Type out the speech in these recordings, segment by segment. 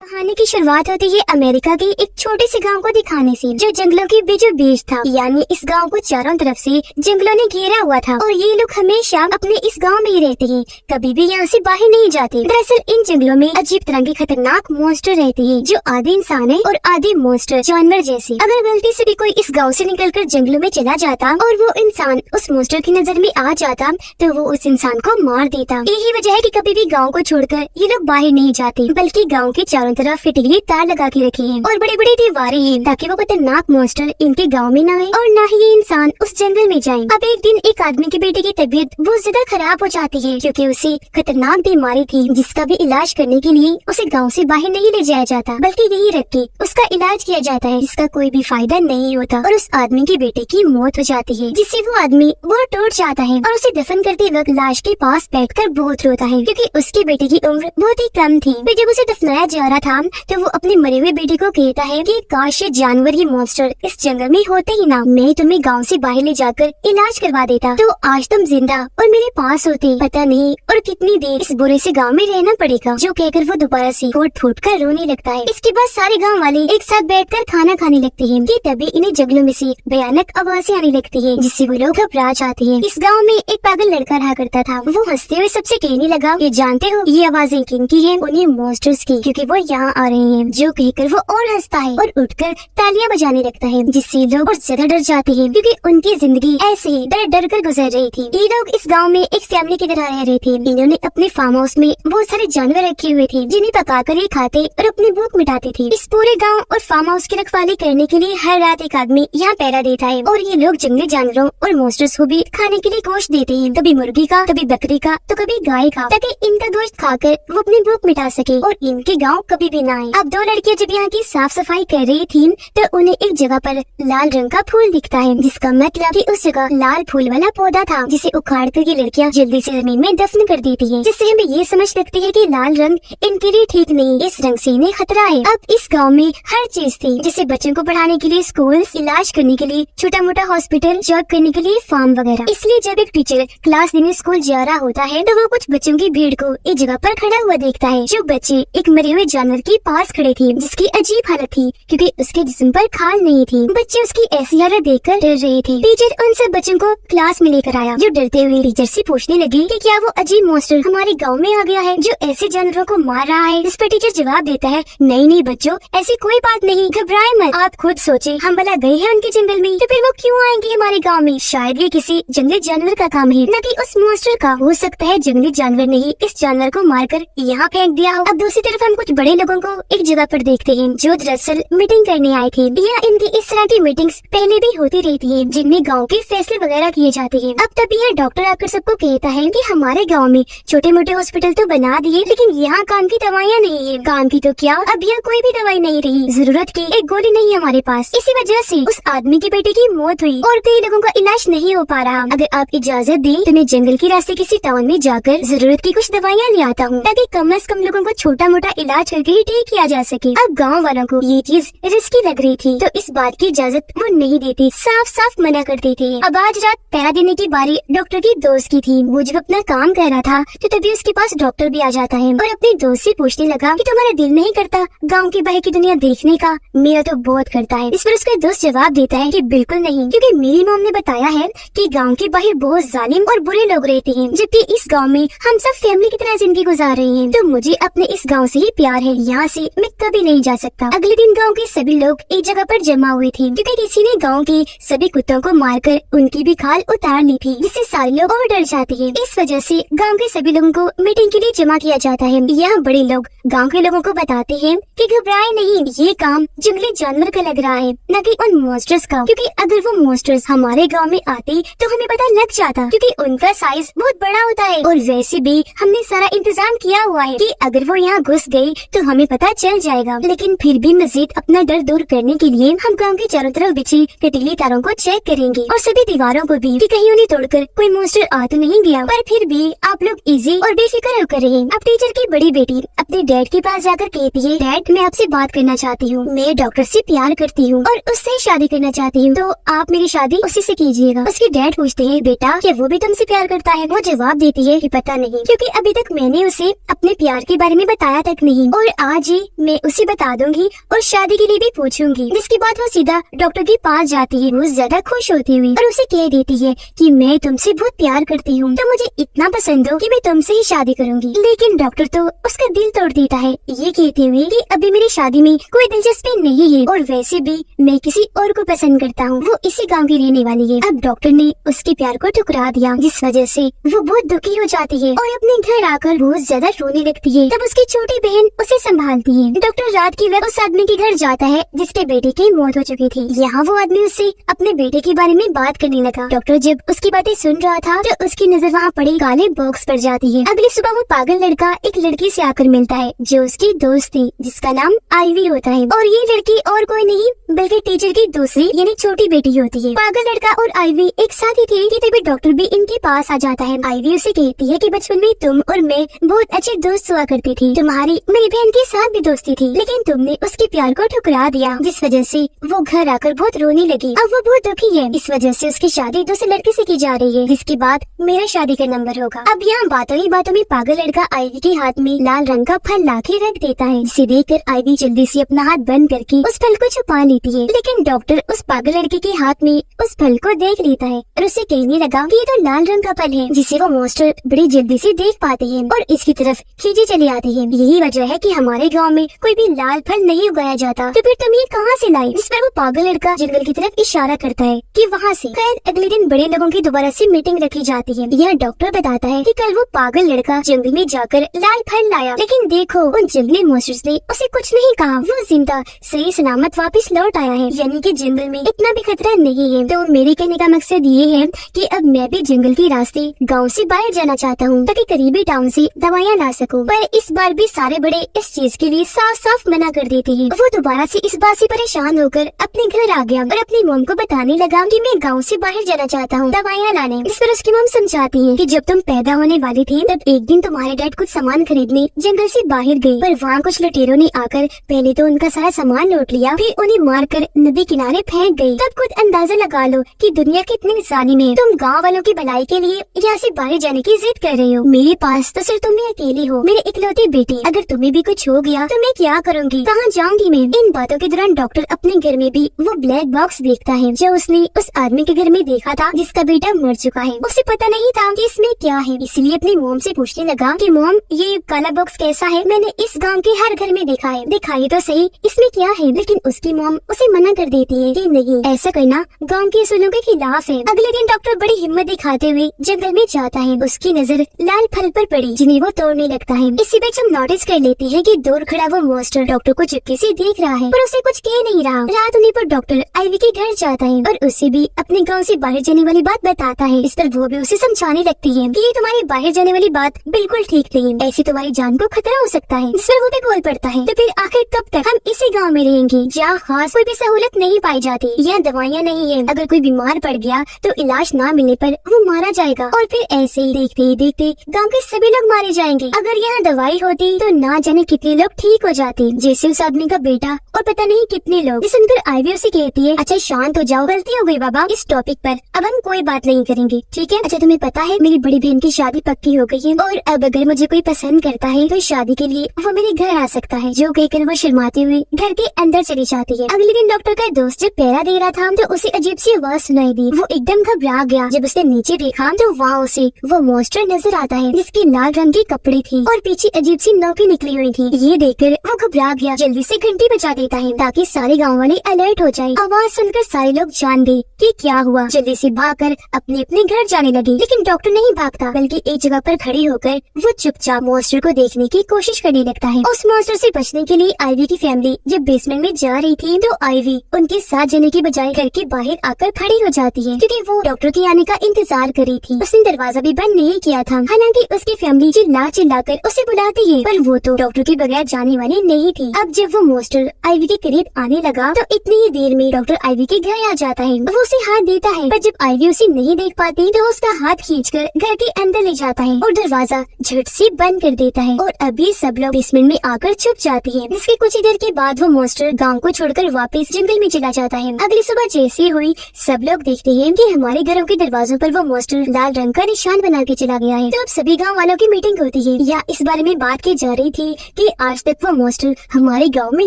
कहानी की शुरुआत होती है अमेरिका के एक छोटे से गांव को दिखाने से, जो जंगलों के बीचों बीच था। यानी इस गांव को चारों तरफ से जंगलों ने घेरा हुआ था और ये लोग हमेशा अपने इस गांव में ही रहते हैं, कभी भी यहाँ से बाहर नहीं जाते। दरअसल इन जंगलों में अजीब तरह के खतरनाक मॉन्स्टर रहते हैं, जो आधे इंसान है और आधे मॉन्स्टर जानवर जैसे। अगर गलती से भी कोई इस गाँव से निकलकर जंगलों में चला जाता और वो इंसान उस मॉन्स्टर की नजर में आ जाता तो वो उस इंसान को मार देता। यही वजह है कि कभी भी गाँव को छोड़कर ये लोग बाहर नहीं जाते, बल्कि गाँव के चारों तरफ फिटिली तार लगा के रखे हैं और बड़ी बड़ी दीवारें हैं, ताकि वो खतरनाक मॉन्स्टर इनके गांव में न आए और न ही ये इंसान उस जंगल में जाएं। अब एक दिन एक आदमी के बेटे की तबीयत बहुत ज्यादा खराब हो जाती है, क्योंकि उसे खतरनाक बीमारी थी, जिसका भी इलाज करने के लिए उसे गांव से बाहर नहीं ले जाया जाता, बल्कि यही रख के उसका इलाज किया जाता है, जिसका कोई भी फायदा नहीं होता और उस आदमी के बेटे की मौत हो जाती है, जिससे वो आदमी बहुत टूट जाता है और उसे दफन करते वक्त लाश के पास बैठकर बहुत रोता है, क्योंकि उसके बेटे की उम्र बहुत ही कम थी। फिर जब उसे दफनाया जा रहा था तो वो अपने मरे हुए बेटे को कहता है कि काश ये जानवर, ये मॉन्स्टर इस जंगल में होते ही ना, मैं तुम्हें गांव से बाहर ले जाकर इलाज करवा देता, तो आज तुम जिंदा और मेरे पास होते। पता नहीं और कितनी देर इस बुरे से गांव में रहना पड़ेगा। जो कहकर वो दोबारा से फूट फूट कर रोने लगता है। इसके बाद सारे गांव वाले एक साथ बैठकर खाना खाने लगते हैं कि तभी इन्हें जंगलों में से भयानक आवाजें आने लगती है, जिससे वो लोग घबरा जाते हैं। इस गाँव में एक पागल लड़का रहा करता था। वो हंसते हुए सबसे कहने लगा, ये जानते हो ये आवाजें किनकी है? उन्हीं मॉन्स्टर्स की, क्योंकि वो यहाँ आ रहे हैं। जो कहकर वो और हंसता है और उठकर तालियां बजाने लगता है, जिससे लोग और ज्यादा डर जाते हैं, क्योंकि उनकी जिंदगी ऐसे ही डर डर कर गुजर रही थी। ये लोग इस गांव में एक फैमिली की तरह रह रहे थे। इन्होंने अपने फार्म हाउस में बहुत सारे जानवर रखे हुए थे, जिन्हें पकाकर ये खाते और अपनी भूख मिटाते थे। इस पूरे गाँव और फार्म हाउस की रखवाली करने के लिए हर रात एक आदमी यहाँ पहरा देता है और ये लोग जंगली जानवरों और मॉन्स्टर्स को भी खाने के लिए गोश्त देते हैं, कभी मुर्गी का, कभी बकरी का, तो कभी गाय का, ताकि इनका गोश्त खाकर वो अपनी भूख मिटा सके और इनके गाँव कभी भी न आए। अब दो लड़कियां जब यहाँ की साफ सफाई कर रही थी तो उन्हें एक जगह पर लाल रंग का फूल दिखता है, जिसका मतलब कि उस जगह लाल फूल वाला पौधा था, जिसे उखाड़ कर ये लड़कियां जल्दी से जमीन में दफन कर देती हैं, जिससे हमें ये समझ लगती है कि लाल रंग इनके लिए ठीक नहीं, इस रंग से इन्हें खतरा है। अब इस गाँव में हर चीज थी, जैसे बच्चों को पढ़ाने के लिए स्कूल, इलाज करने के लिए छोटा मोटा हॉस्पिटल, जॉब करने के लिए फार्म वगैरह। इसलिए जब एक टीचर क्लास देने स्कूल जा रहा होता है तो वो कुछ बच्चों की भीड़ को एक जगह पर खड़ा हुआ देखता है। जो बच्चे एक मरे हुए जानवर के पास खड़े थे, जिसकी अजीब हालत थी, क्योंकि उसके जिस्म पर खाल नहीं थी। बच्चे उसकी ऐसी हालत देखकर डर रहे थे। टीचर उन सब बच्चों को क्लास में लेकर आया, जो डरते हुए टीचर से पूछने लगे कि क्या वो अजीब मॉन्स्टर हमारे गांव में आ गया है, जो ऐसे जानवरों को मार रहा है। इस पर टीचर जवाब देता है, नहीं नहीं बच्चों, ऐसी कोई बात नहीं, घबराए मत। आप खुद सोचे, हम भला गए हैं उनके जंगल में, तो फिर वो क्यों आएंगे हमारे गाँव में? शायद ये किसी जंगली जानवर का काम है, न कि उस मॉन्स्टर का। हो सकता है जंगली जानवर ने ही इस जानवर को मारकर यहाँ फेंक दिया हो। अब दूसरी तरफ हम कुछ बड़े लोगों को एक जगह पर देखते हैं, जो दरअसल मीटिंग करने आए थे। या इनकी इस तरह की मीटिंग्स पहले भी होती रहती है, जिनमें गांव के फैसले वगैरह किए जाते हैं। अब तभी यह डॉक्टर आकर सबको कहता है कि हमारे गांव में छोटे मोटे हॉस्पिटल तो बना दिए, लेकिन यहाँ काम की दवाइयाँ नहीं है। काम की तो क्या, अब यहाँ कोई भी दवाई नहीं रही, जरूरत की एक गोली नहीं है हमारे पास। इसी वजह से उस आदमी के बेटे की मौत हुई और कई लोगों का इलाज नहीं हो पा रहा। अगर आप इजाजत दें तो मैं जंगल के रास्ते किसी टाउन में जाकर जरूरत की कुछ दवाइयाँ ले आता हूँ, ताकि कम से कम लोगों को छोटा मोटा इलाज करके ही ठीक किया जा सके। अब गाँव वालों को ये चीज रिस्की लग रही थी, तो इस बात की इजाजत वो नहीं देती, साफ साफ मना करते थे। अब आज रात पहरा देने की बारी डॉक्टर की दोस्त की थी। वो जब अपना काम कर रहा था तो तभी उसके पास डॉक्टर भी आ जाता है और अपने दोस्त से पूछने लगा कि तुम्हारा दिल नहीं करता गाँव के बाहर की दुनिया देखने का? मेरा तो बहुत करता है। इस पर उसका दोस्त जवाब देता है कि बिल्कुल नहीं, क्योंकि मेरी मॉम ने बताया है कि गाँव के बाहर बहुत जालिम और बुरे लोग रहते हैं, जबकि इस गाँव में हम सब फैमिली की तरह जिंदगी गुजार रहे हैं। तो मुझे अपने इस गाँव से ही प्यार है, यहाँ से मैं कभी नहीं जा सकता। अगले दिन गाँव के सभी लोग एक जगह पर जमा हुए थे, क्योंकि किसी ने गाँव के सभी कुत्तों को मारकर उनकी भी खाल उतार ली थी, जिससे सारे लोग और डर जाते हैं। इस वजह से गाँव के सभी लोगों को मीटिंग के लिए जमा किया जाता है। यहाँ बड़े लोग गाँव के लोगों को बताते हैं कि घबराए नहीं, ये काम जंगली जानवर का लग रहा है, न कि उन मॉन्स्टर्स का, क्योंकि अगर वो मॉन्स्टर्स हमारे गाँव में आते तो हमें पता लग जाता, क्योंकि उनका साइज बहुत बड़ा होता है और वैसे भी हमने सारा इंतजाम किया हुआ है कि अगर वो यहाँ घुस गई तो हमें पता चल जाएगा। लेकिन फिर भी मजीद अपना डर दूर करने के लिए हम गाँव के चारों तरफ बिछी कटीली तारों को चेक करेंगे और सभी दीवारों को भी, कि कहीं उन्हें तोड़कर कोई मॉन्स्टर आ तो नहीं गया। पर फिर भी आप लोग इजी और बेफिक्र होकर रहिए। अब टीचर की बड़ी बेटी अपने डैड के पास जाकर कहती है, डैड मैं आपसे बात करना चाहती हूँ, मैं डॉक्टर से प्यार करती हूँ और उससे शादी करना चाहती हूँ, तो आप मेरी शादी उसी से कीजिएगा। उसके डैड पूछते हैं, बेटा क्या वो भी तुमसे प्यार करता है? वो जवाब देती है कि पता नहीं, क्योंकि अभी तक मैंने उसे अपने प्यार के बारे में बताया तक नहीं और आज ही मैं उसे बता दूंगी और शादी के लिए भी पूछूंगी। जिसके बाद वो सीधा डॉक्टर के पास जाती है, वो ज्यादा खुश होती हुई, और उसे कह देती है कि मैं तुमसे बहुत प्यार करती हूँ, तो मुझे इतना पसंद हो कि मैं तुमसे ही शादी करूंगी। लेकिन डॉक्टर तो उसका दिल तोड़ देता है, ये कहते हुए कि अभी मेरी शादी में कोई दिलचस्पी नहीं है और वैसे भी मैं किसी और को पसंद करता हूँ, वो इसी गाँव की रहने वाली है। अब डॉक्टर ने उसके प्यार को ठुकरा दिया, जिस वजह से वो बहुत दुखी हो जाती है और अपने घर आकर बहुत ज्यादा रोने लगती है। तब उसकी छोटी बहन उसे संभालती है। डॉक्टर रात की वक्त उस आदमी के घर जाता है जिसके बेटे की मौत हो चुकी थी। यहाँ वो आदमी उससे अपने बेटे के बारे में बात करने लगा। डॉक्टर जब उसकी बातें सुन रहा था तो उसकी नजर वहाँ पड़े काले बॉक्स पर जाती है। अगली सुबह वो पागल लड़का एक लड़की से आकर मिलता है जो उसकी दोस्त थी, जिसका नाम आईवी होता है, और ये लड़की और कोई नहीं बल्कि टीचर की दूसरी यानी छोटी बेटी होती है। पागल लड़का और आईवी एक साथ ही थे कि तभी डॉक्टर भी इनके पास आ जाता है। आईवी उसे कहती है कि बचपन में तुम और मैं बहुत अच्छे दोस्त हुआ करती थी, तुम्हारी मेरी बहन के साथ भी दोस्ती थी, लेकिन तुमने उसके प्यार को ठुकरा दिया, जिस वजह से वो घर आकर बहुत रोने लगी। अब वो बहुत दुखी है, इस वजह से उसकी शादी दूसरे लड़के से की जा रही है, जिसके बाद मेरा शादी का नंबर होगा। अब यहाँ बातों ही बातों में पागल लड़का आईवी के हाथ में लाल रंग का फल लाके रख देता है, जिसे देखकर आईवी जल्दी से अपना हाथ बंद करके उस फल को छुपा लेती है। लेकिन डॉक्टर उस पागल लड़के के हाथ में उस फल को देख लेता है और उसे कहने लगा कि ये तो लाल रंग का फल है, जिसे वो मॉन्स्टर बड़ी जल्दी से देख पाते हैं और इसकी तरफ खींचे चले आते हैं। यही वजह है कि हमारे गांव में कोई भी लाल फल नहीं उगाया जाता, तो फिर तुम ये कहाँ से लाई? जिस पर वो पागल लड़का जंगल की तरफ इशारा करता है कि वहाँ से। खैर अगले दिन बड़े लोगों की दोबारा से मीटिंग रखी जाती है। यह डॉक्टर बताता है कि कल वो पागल लड़का जंगल में जाकर लाल फल लाया, लेकिन देखो उन जंगली मॉन्स्टर्स ने उसे कुछ नहीं कहा, वो जिंदा सही सलामत वापस लौट आया है, यानी कि जंगल में इतना भी खतरा नहीं है। तो मेरे कहने का मकसद ये है कि अब मैं भी जंगल के रास्ते गाँव से बाहर जाना चाहता हूँ ताकि करीबी टाउन से दवाइयाँ ला सकूँ। पर इस बार भी सारे बड़े इस चीज के लिए साफ साफ मना कर देते हैं। वो दोबारा से इस बात से परेशान होकर अपने घर आ गया और अपनी मॉम को बताने लगा कि मैं गांव से बाहर जाना चाहता हूँ दवाइयाँ लाने। इस पर उसकी मॉम समझाती है कि जब तुम पैदा होने वाली थी तब एक दिन तुम्हारे डैड कुछ सामान खरीदने जंगल से बाहर गए, पर वहाँ कुछ लुटेरों ने आकर पहले तो उनका सारा सामान लूट लिया, फिर उन्हें मारकर नदी किनारे फेंक गयी। तब खुद अंदाजा लगा लो कि दुनिया कितनी जालिम है। तुम गाँव वालों की भलाई के लिए यहाँ से बाहर जाने की जिद कर रहे हो। मेरे पास तो सिर्फ तुम ही अकेले हो, मेरे इकलौती बेटी। अगर तुम्हें भी कुछ हो गया तो मैं क्या करूँगी, कहाँ जाऊँगी मैं? इन बातों के दौरान डॉक्टर अपने घर में भी वो ब्लैक बॉक्स देखता है जो उसने उस आदमी के घर में देखा था जिसका बेटा मर चुका है। उसे पता नहीं था कि इसमें क्या है, इसलिए अपनी मोम से पूछने लगा कि मोम ये काला बॉक्स कैसा है? मैंने इस गांव के हर घर में देखा है, दिखाई तो सही इसमें क्या है। लेकिन उसकी मोम उसे मना कर देती है कि नहीं, ऐसा करना गाँव के असूलों के खिलाफ है। अगले दिन डॉक्टर बड़ी हिम्मत दिखाते हुए जंगल में जाता है। उसकी नजर लाल फल पर पड़ी जिन्हें वो तोड़ने लगता है। इसी बीच हम नोटिस कर लेती है कि दूर खड़ा वो मॉन्स्टर डॉक्टर को चुपके से देख रहा है पर उसे कुछ कह नहीं रहा। रात होने पर डॉक्टर आईवी के घर जाता है और उसे भी अपने गांव से बाहर जाने वाली बात बताता है। इस पर वो भी उसे समझाने लगती है कि ये तुम्हारी बाहर जाने वाली बात बिल्कुल ठीक नहीं, ऐसे तुम्हारी जान को खतरा हो सकता है। इस पर वो भी बोल पड़ता है तो फिर आखिर कब तक हम इसी गाँव में रहेंगे जहाँ खास कोई भी सहूलत नहीं पाई जाती, यहाँ दवाइयाँ नहीं है, अगर कोई बीमार पड़ गया तो इलाज न मिलने पर वो मारा जाएगा और फिर ऐसे ही देखते ही देखते गाँव के सभी लोग मारे जाएंगे। अगर यहाँ दवाई होती तो ना जाने कितने लोग ठीक हो जाते, जैसे उस आदमी का बेटा और पता नहीं कितने लोग। ये सुनकर आईवी उसे कहती है अच्छा शांत हो जाओ, गलती हो गई बाबा, इस टॉपिक पर अब हम कोई बात नहीं करेंगे, ठीक है? अच्छा तुम्हें पता है मेरी बड़ी बहन की शादी पक्की हो गई है और अब अगर मुझे कोई पसंद करता है तो शादी के लिए वो मेरे घर आ सकता है। जो कहकर वो शर्माते हुए घर के अंदर चली जाती है। अगले दिन डॉक्टर का दोस्त जब पहरा दे रहा था तो उसे अजीब सी आवाज सुनाई दी। वो एकदम घबरा गया। जब उसने नीचे देखा तो वहाँ उसे वो मॉन्स्टर नजर आता है जिसके लाल रंग के कपड़े थे और पीछे अजीब सी नोकें निकली हुई थी। ये देखकर वो घबरा गया, जल्दी से घंटी बजा देता है ताकि सारे गाँव वाले अलर्ट हो जाए। आवाज सुनकर सारे लोग जान गए कि क्या हुआ। जल्दी से भागकर अपने अपने घर जाने लगे, लेकिन डॉक्टर नहीं भागता बल्कि एक जगह पर खड़ी होकर वो चुपचाप मॉन्स्टर को देखने की कोशिश करने लगता है। उस मॉन्स्टर से बचने के लिए आईवी की फैमिली जब बेसमेंट में जा रही थी तो आईवी उनके साथ जाने की बजाय घर के बाहर आकर खड़ी हो जाती है क्योंकि वो डॉक्टर के आने का इंतजार कर रही थी। उसने दरवाजा भी बंद नहीं किया था, हालांकि उसकी फैमिली चिल्ला चिल्लाकर उसे बुलाती है पर वो तो डॉक्टर के बगैर जाने वाली नहीं थी। अब जब वो मॉन्स्टर आईवी के करीब आने लगा तो इतनी ही देर में डॉक्टर आईवी के घर आ जाता है। वो उसे हाथ देता है पर जब आईवी उसे नहीं देख पाती तो उसका हाथ खींचकर घर के अंदर ले जाता है और दरवाजा झट से बंद कर देता है और अभी सब लोग बेसमेंट में आकर छुप जाती है। इसके कुछ ही देर के बाद वो मॉन्स्टर गांव को छोड़कर वापस जंगल में चला जाता है। अगली सुबह जैसे हुई सब लोग देखते हैं कि हमारे घरों के दरवाजों पर वो मॉन्स्टर लाल रंग का निशान बना के चला गया है। तो अब सभी गाँव वालों की मीटिंग होती है या इस बारे में बात की जा रही थी कि कि आज तक वो मॉन्स्टर हमारे गांव में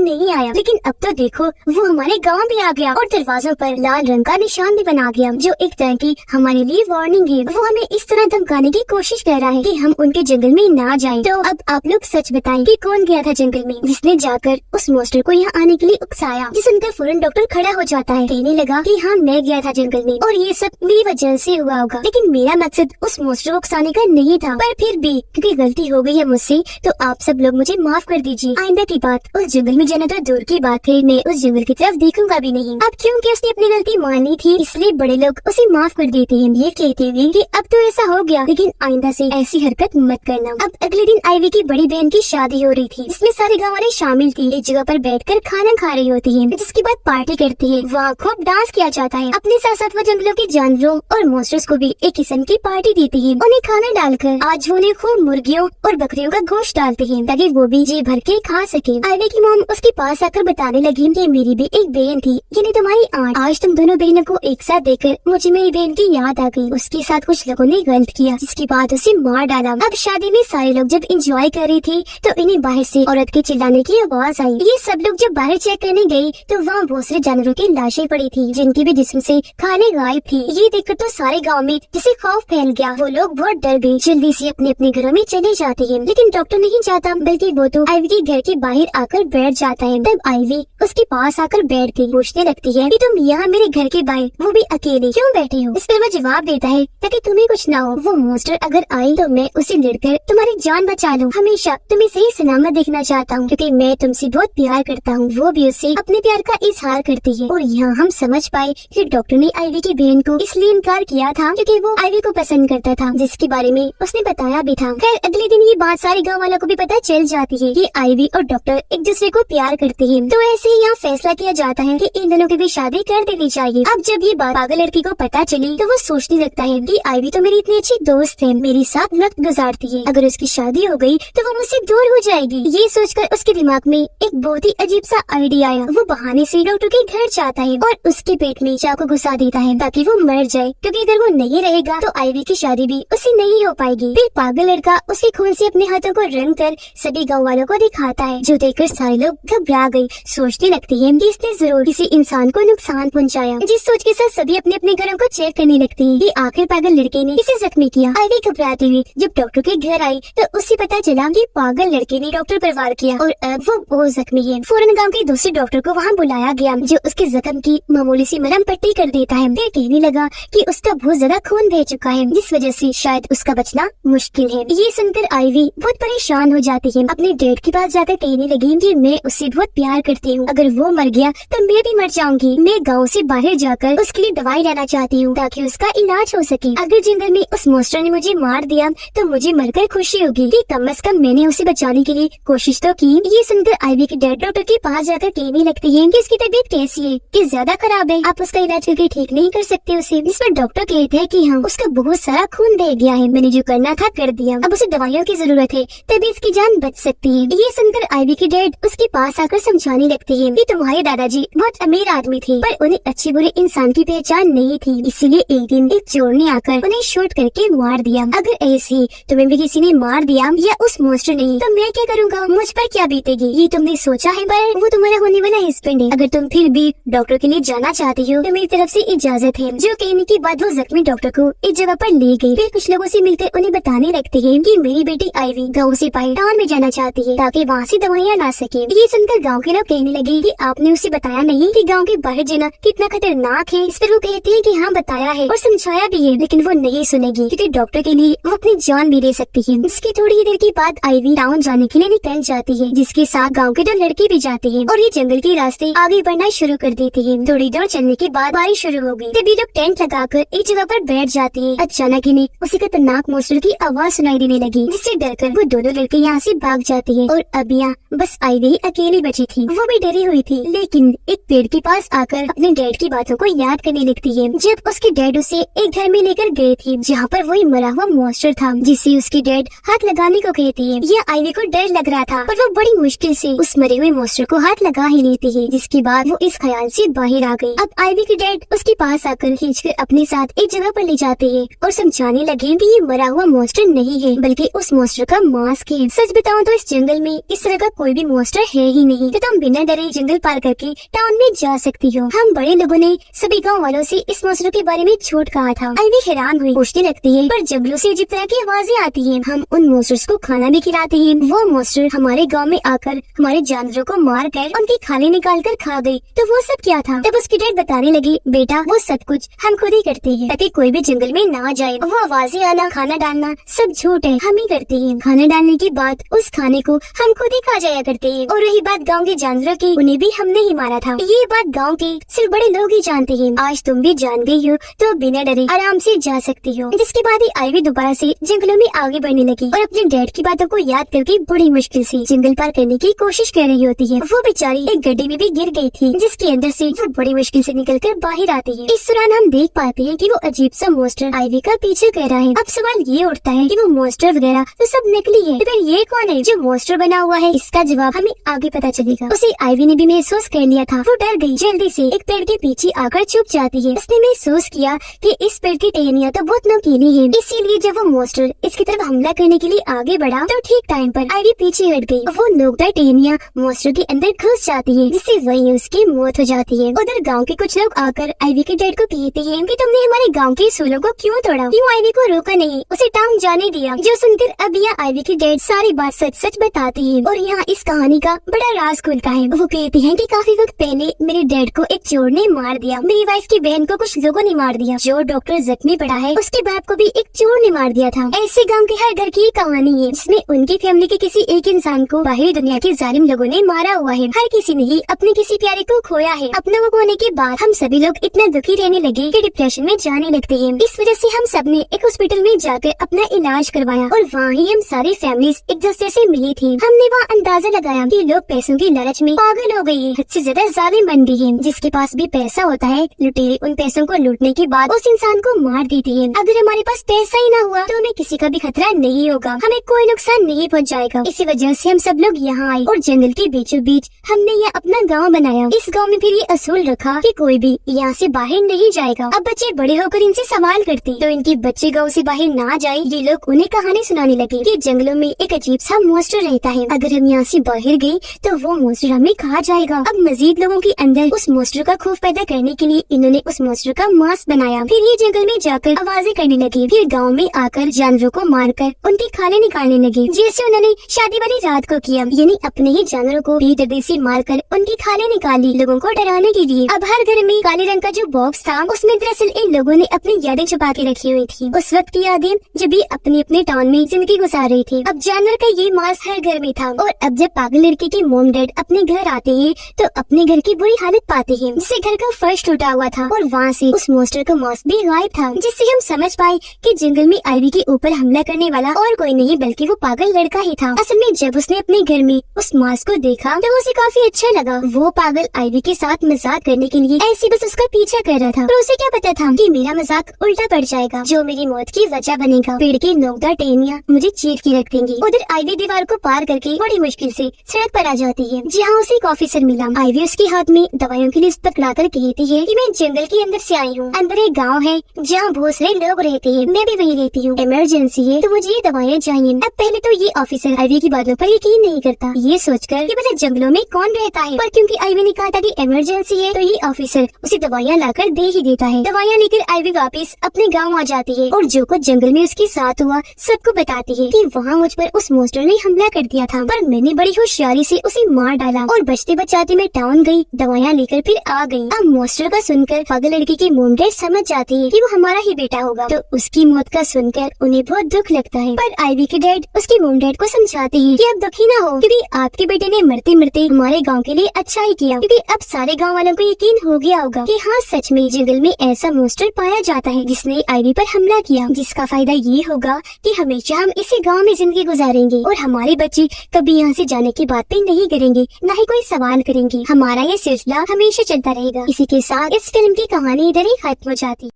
नहीं आया, लेकिन अब तो देखो वो हमारे गांव भी आ गया और दरवाजों पर लाल रंग का निशान भी बना गया, जो एक तरह की हमारे लिए वार्निंग है। वो हमें इस तरह धमकाने की कोशिश कर रहा है कि हम उनके जंगल में ना जाएं। तो अब आप लोग सच बताएं कि कौन गया था जंगल में, जिसने जाकर उस मॉन्स्टर को यहाँ आने के लिए उकसाया। जिस सुनकर फौरन डॉक्टर खड़ा हो जाता है, कहने लगा कि हाँ मैं गया था जंगल में और ये सब मेरी वजह से हुआ होगा, लेकिन मेरा मकसद उस मॉन्स्टर को उकसाने का नहीं था। पर फिर भी क्योंकि गलती हो गई है मुझसे, तो आप सब लोग मुझे माफ कर दीजिए। आइंदा की बात उस जंगल में जाना तो दूर की बात है, मैं उस जंगल की तरफ देखूंगा भी नहीं। अब क्योंकि उसने अपनी गलती मानी थी, इसलिए बड़े लोग उसे माफ कर देते हैं, ये कहते हुए कि अब तो ऐसा हो गया, लेकिन आइंदा से ऐसी हरकत मत करना। अब अगले दिन आईवी की बड़ी बहन की शादी हो रही थी, इसमें सारे गाँव वाले शामिल थे। एक जगह पर बैठकर खाना खा रही होती है, जिसके बाद पार्टी करती है। वहाँ खूब डांस किया जाता है। अपने साथ साथ वो जंगलों के जानवरों और मॉन्स्टर्स को भी एक किस्म की पार्टी देती है। उन्हें खाना डालकर आज उन्हें खूब मुर्गियों और बकरियों का गोश्त डालते हैं, ताकि वो भी जी भर के खा सके। आईवी की मॉम उसके पास आकर बताने लगी कि मेरी भी एक बहन थी, यानी तुम्हारी आंट। आज तुम दोनों बहनों को एक साथ देखकर मुझे मेरी बहन की याद आ गई। उसके साथ कुछ लोगों ने गलत किया, जिसके बाद उसे मार डाला। अब शादी में सारे लोग जब एंजॉय कर रहे थे, तो इन्हें बाहर से औरत के चिल्लाने की आवाज आई। ये सब लोग जब बाहर चेक करने गए, तो वहाँ बहुत सारे जानवरों की लाशें पड़ी थी, जिनकी भी जिस्म से खाने गायब थी। ये देखकर तो सारे गाँव में जिसे खौफ फैल गया। वो लोग बहुत डर गए, जल्दी से अपने अपने घरों में चले जाते हैं। लेकिन डॉक्टर नहीं जाता, बल्कि वो तो आईवी के घर के बाहर आकर बैठ जाता है। तब आईवी उसके पास आकर बैठ गई, पूछने लगती है कि तुम यहाँ मेरे घर के बाहर, वो भी अकेले, क्यों बैठे हो? इस पर वो जवाब देता है ताकि तुम्हें कुछ ना हो। वो मॉन्स्टर अगर आए तो मैं उसे लड़कर तुम्हारी जान बचा लूं। हमेशा तुम्हें सही सलामत देखना चाहता हूँ, क्योंकि मैं तुमसे बहुत प्यार करता हूँ। वो भी उससे अपने प्यार का इजहार करती है। और यहाँ हम समझ पाए कि डॉक्टर ने आईवी की बहन को इसलिए इनकार किया था क्योंकि वो आईवी को पसंद करता था, जिसके बारे में उसने बताया भी था। खैर अगले दिन ये बात सारे गाँव वालों को भी पता चल जाती है कि आईवी और डॉक्टर एक दूसरे को प्यार करते हैं। तो ऐसे ही यहाँ फैसला किया जाता है कि इन दोनों की भी शादी कर देनी चाहिए। अब जब ये बात पागल लड़की को पता चली, तो वो सोचने लगता है कि आईवी तो मेरी इतनी अच्छी दोस्त है, मेरे साथ वक्त गुजारती है, अगर उसकी शादी हो गई तो वो मुझसे दूर हो जाएगी। ये सोचकर उसके दिमाग में एक बहुत ही अजीब सा आइडिया आया। वो बहाने से डॉक्टर के घर जाता है और उसके पेट में चाकू घुसा देता है, ताकि वो मर जाए, क्योंकि अगर वो नहीं रहेगा तो आईवी की शादी भी उससे नहीं हो पाएगी। फिर पागल लड़का उसके खून से अपने हाथों को रंग कर सभी गाँव वालों को दिखाता है, जो देखकर सारे लोग घबरा गए। सोचने लगती है कि इसने जरूर किसी इंसान को नुकसान पहुंचाया। जिस सोच के साथ सभी अपने अपने घरों को चेक करने लगते हैं कि आखिर पागल लड़के ने इसे जख्मी किया। आईवी घबराते हुए जब डॉक्टर के घर आई, तो उसे पता चला कि पागल लड़के ने डॉक्टर पर वार किया और अब वो बहुत जख्मी है। फौरन गांव के दूसरे डॉक्टर को वहाँ बुलाया गया, जो उसके जख्म की मामूली सी मरहम पट्टी कर देता है। फिर कहने लगा कि उसका बहुत ज्यादा खून बह चुका है, जिस वजह से शायद उसका बचना मुश्किल है। ये सुनकर आईवी बहुत परेशान हो जाती है। अपने डैड के पास जाकर कहने लगी कि मैं उससे बहुत प्यार करती हूँ, अगर वो मर गया तो मैं भी मर जाऊंगी। मैं गाँव से बाहर जाकर उसके लिए दवाई लाना चाहती हूँ, ताकि उसका इलाज हो सके। अगर जंगल में उस मॉन्स्टर ने मुझे मार दिया तो मुझे मरकर खुशी होगी कि कम से कम मैंने उसे बचाने के लिए कोशिश तो की। ये सुनकर आईवी के डैड डॉक्टर के पास जाकर कहने लगती है कि उसकी तबीयत कैसी है, कि ज्यादा खराब है, आप उसका इलाज करके ठीक नहीं कर सकते उसे। इस पर डॉक्टर कहते हैं कि हाँ, उसका बहुत सारा खून बह गया है, मैंने जो करना था कर दिया, अब उसे दवाइयों की जरूरत है, तभी इसकी जान बच सकती है। ये सुनकर आईवी के डैड उसके पास आकर समझाने लगते हैं कि तुम्हारे दादाजी बहुत अमीर आदमी थे, पर उन्हें अच्छे बुरे इंसान की पहचान नहीं थी, इसलिए एक दिन एक चोर ने आकर उन्हें शूट करके मार दिया। अगर ऐसे तुम्हें भी किसी ने मार दिया या उस मॉन्स्टर ने, तो मैं क्या करूँगा, मुझ पर क्या बीतेगी, ये तुमने सोचा है? पर वो तुम्हारा होने वाला हस्बैंड है। अगर तुम फिर भी डॉक्टर के लिए जाना चाहती हो तो मेरी तरफ से इजाजत है। जो कहने के बाद वो जख्मी डॉक्टर को एक जगह पर ले गई। फिर कुछ लोगों से मिलकर उन्हें बताने लगते हैं कि मेरी बेटी आईवी गाँव से बाहर टाउन में जाना चाहती है, ताकि वहाँ से दवाइयाँ ला सके। ये सुनकर गाँव के लोग कहने लगे कि आपने उसे बताया नहीं कि गाँव के बाहर जाना कितना खतरनाक है। इस पर वो कहते हैं कि हाँ बताया है और समझाया भी है, लेकिन वो नहीं सुनेगी, क्योंकि डॉक्टर के लिए वो अपनी जान भी दे सकती है। इसकी थोड़ी ही देर के बाद आईवी टाउन जाने के लिए निकल जाती है, जिसके साथ गाँव के 2 लड़के भी जाते हैं और ये जंगल के रास्ते आगे बढ़ना शुरू कर देते हैं। थोड़ी दूर चलने के बाद बारिश शुरू हो गई। तभी लोग टेंट लगाकर एक जगह पर बैठ जाते हैं। अचानक इन्हें उसी खतरनाक मॉन्स्टर की आवाज सुनाई देने लगी, जिससे डरकर वो दोनों लड़के यहाँ से भाग जाते हैं और अब यहाँ बस आईवी अकेली बची थी। वो भी डरी हुई थी, लेकिन एक पेड़ के पास आकर अपने डैड की बातों को याद करने लगती है। जब उसके डैड उसे एक घर में लेकर गए थे, जहाँ पर वही मरा हुआ मॉन्स्टर था, जिसे उसकी डैड हाथ लगाने को कहती है। यह आईवी को डर लग रहा था, पर वो बड़ी मुश्किल से उस मरे हुए मॉन्स्टर को हाथ लगा ही लेती है, जिसके बाद वो इस ख्याल से बाहर आ गई। अब आईवी के डैड उसके पास आकर खींचकर अपने साथ एक जगह पर ले जाते हैं और समझाने लगे कि ये मरा हुआ मॉन्स्टर नहीं है, बल्कि उस मॉन्स्टर का मास्क है। सच बताऊं तो इस जंगल में इस तरह का कोई भी मॉन्स्टर है ही नहीं, तो तुम बिना डरे जंगल पार करके टाउन में जा सकती हो। हम बड़े लोगों ने सभी गाँव वालों से इस मॉन्स्टर के बारे में झूठ कहा था। आईवी हैरान हुई, पूछने लगती है पर जंगलों से अजीब तरह की आवाजें आती है, हम उन मॉन्स्टर्स को खाना भी खिलाते हैं। वो मॉन्स्टर हमारे गाँव में आकर हमारे जानवरों को मार कर उनके खाने निकाल कर खा गयी, तो वो सब क्या था? तब उसकी डैड बताने लगी, बेटा वो सब कुछ हम खुद ही करते हैं ताकि कोई भी जंगल में ना जाए। वो आवाजें आना, खाना डालना सब झूठ है, हम ही करते हैं। खाना डालने की बात, उस खाने को हम खुद ही खा जाया करते हैं। और रही बात गांव के जानवरों की, उन्हें भी हमने ही मारा था। ये बात गांव के सिर्फ बड़े लोग ही जानते हैं। आज तुम भी जान गई हो तो बिना डरे आराम से जा सकती हो। जिसके बाद ही आईवी दोबारा से जंगलों में आगे बढ़ने लगी और अपने डैड की बातों को याद करके बड़ी मुश्किल से जंगल पार करने की कोशिश कर रही होती है। वो बेचारी एक गड्ढे में भी गिर गई थी, जिसके अंदर से वो बड़ी मुश्किल से निकलकर बाहर आती है। इस दौरान हम देख पाते हैं कि वो अजीब सा मॉन्स्टर आईवी का पीछे कर रहा है। अब सवाल ये उठता है कि वो मॉन्स्टर वगैरह तो सब नकली है, तो फिर ये कौन है जो मॉन्स्टर बना हुआ है? इसका जवाब हमें आगे पता चलेगा। उसे आईवी ने भी महसूस कर लिया था। वो डर गई, जल्दी से एक पेड़ के पीछे आकर छुप जाती है। उसने महसूस किया कि इस पेड़ की टहनियाँ तो बहुत नोकीली है, इसीलिए जब वो मॉन्स्टर इसकी तरफ हमला करने के लिए आगे बढ़ा तो ठीक टाइम पर आईवी पीछे हट गई। वो नोकदार टहनियाँ मॉन्स्टर के अंदर घुस जाती है, जिससे वहीं उसकी मौत हो जाती है। उधर गाँव के कुछ लोग आकर आईवी के डैड को कहते हैं कि तुमने हमारे गाँव के सूलों को क्यों तोड़ा, क्यों आईवी को रोका नहीं, उसे टाउन जाने दिया। जो सुनकर अब यह आईवी की डैड सारी बात सच सच बताती है और यहाँ इस कहानी का बड़ा राज खुलता है। वो कहती है कि काफी वक्त पहले मेरे डैड को एक चोर ने मार दिया, मेरी वाइफ की बहन को कुछ लोगों ने मार दिया, जो डॉक्टर जख्मी पड़ा है उसके बाप को भी एक चोर ने मार दिया था। ऐसे गाँव के हर घर की कहानी है जिसमें उनकी फैमिली के किसी एक इंसान को बाहरी दुनिया के जालिम लोगों ने मारा हुआ है। हर किसी ने ही अपने किसी प्यारे को खोया है। अपनों को खोने के बाद हम सभी लोग इतना दुखी रहने लगे कि डिप्रेशन में जाने लगते हैं। इस वजह से हम सब ने एक हॉस्पिटल में जाकर अपना इलाज करवाया और वहाँ ही हम सारी फैमिलीज एक दूसरे से मिली थी। हमने वहाँ अंदाजा लगाया कि लोग पैसों की लालच में पागल हो गए हैं, हद से ज्यादा जालिम बन गए हैं। जिसके पास भी पैसा होता है, लुटेरे उन पैसों को लूटने के बाद उस इंसान को मार देती है। अगर हमारे पास पैसा ही ना हुआ तो हमें किसी का भी खतरा नहीं होगा, हमें कोई नुकसान नहीं पहुँच जाएगा। इसी वजह से हम सब लोग यहाँ आए और जंगल के बीचों बीच हमने यह अपना गाँव बनाया। इस गाँव में फिर ये असूल रखा कि कोई भी यहाँ से बाहर नहीं जाएगा। अब बच्चे बड़े होकर इनसे सवाल करते तो इनके बच्चे गाँव से बाहर ना जाए, ये लोग उन्हें कहानी सुनाने लगे कि जंगलों में एक अजीब सा मॉन्स्टर रहता है, अगर हम यहाँ से बाहर गए तो वो मॉन्स्टर हमें खा जाएगा। अब मजीद लोगों के अंदर उस मॉन्स्टर का खौफ पैदा करने के लिए इन्होंने उस मॉन्स्टर का मांस बनाया। फिर ये जंगल में जाकर आवाजें करने लगे, फिर गाँव में आकर जानवरों को मारकर उनके खाने निकालने लगे, जैसे उन्होंने शादी वाली रात को किया, यानी अपने ही जानवरों को बेदर्दी से मारकर उनके खाने निकाली लोगों को डराने के लिए। अब हर घर में काले रंग का जो बॉक्स था उसमें दरअसल इन लोगों ने अपनी यादें छुपा के रखी हुई थी, उस वक्त की यादें जब ये अपने अपने टाउन में जिंदगी गुजार रही थी। अब जानवर का ये मांस हर घर में था और अब जब पागल लड़की के मॉम डैड अपने घर आते हैं तो अपने घर की बुरी हालत पाते हैं, जिससे घर का फर्श टूटा हुआ था और वहाँ से उस मॉन्स्टर का मांस भी गायब था, जिससे हम समझ पाए कि जंगल में आईवी के ऊपर हमला करने वाला और कोई नहीं बल्कि वो पागल लड़का ही था। असल में जब उसने अपने घर में उस मांस को देखा तो उसे काफी अच्छा लगा। वो पागल आईवी के साथ मजाक करने के लिए ऐसे बस उसका पीछा कर रहा था, पर उसे क्या पता था कि मेरा मजाक उल्टा पड़ जाएगा, जो मेरी मौत की वजह बनेगा। पेड़ की नोकदार टहनियाँ मुझे चीर के रख देंगी। उधर आईवी दीवार को पार करके बड़ी मुश्किल से सड़क पर आ जाती है, जहाँ उसे एक ऑफिसर मिला। आईवी उसके हाथ में दवाइयों की लिस्ट पकड़ाकर कहती है कि मैं जंगल के अंदर से आई हूँ, अंदर एक गाँव है जहाँ बहुत सारे लोग रहते हैं, मैं भी वहीं रहती हूँ, इमरजेंसी है तो मुझे ये दवाइयाँ चाहिए। अब पहले तो ये ऑफिसर आईवी की बातों पर यकीन नहीं करता, ये सोचकर कि भला जंगलों में कौन रहता है, पर क्योंकि आईवी ने कहा था कि इमरजेंसी है तो ये ऑफिसर उसे दवाइयाँ लाकर दे ही देता है। दवाइयाँ लेकर आईवी वापस अपने गाँव आ जाती है और जो कुछ जंगल में उसके साथ हुआ सबको बताती है कि वहाँ मुझ पर उस मॉन्स्टर ने हमला कर दिया था, पर मैंने बड़ी होशियारी से उसे मार डाला और बचते बचाते मैं टाउन गई, दवाइयाँ लेकर फिर आ गई। अब मॉन्स्टर का सुनकर पागल लड़की की मॉम डैड समझ जाती है कि वो हमारा ही बेटा होगा, तो उसकी मौत का सुनकर उन्हें बहुत दुख लगता है। पर आईवी के डैड उसकी मॉम डैड को समझाते हैं कि अब दुखी ना हो, क्योंकि आपके बेटे ने मरते मरते हमारे गाँव के लिए अच्छा ही किया, क्योंकि अब सारे गाँव वालों को यकीन हो गया होगा कि हाँ सच में जंगल में ऐसा मॉन्स्टर पाया जाता है जिसने आईवी पर हमला किया, जिसका फायदा ये होगा कि हमेशा हम इसी गांव में जिंदगी गुजारेंगे और हमारे बच्चे कभी यहाँ से जाने की बातें नहीं करेंगे, न ही कोई सवाल करेंगे। हमारा ये सिलसिला हमेशा चलता रहेगा। इसी के साथ इस फिल्म की कहानी इधर ही खत्म हो जाती।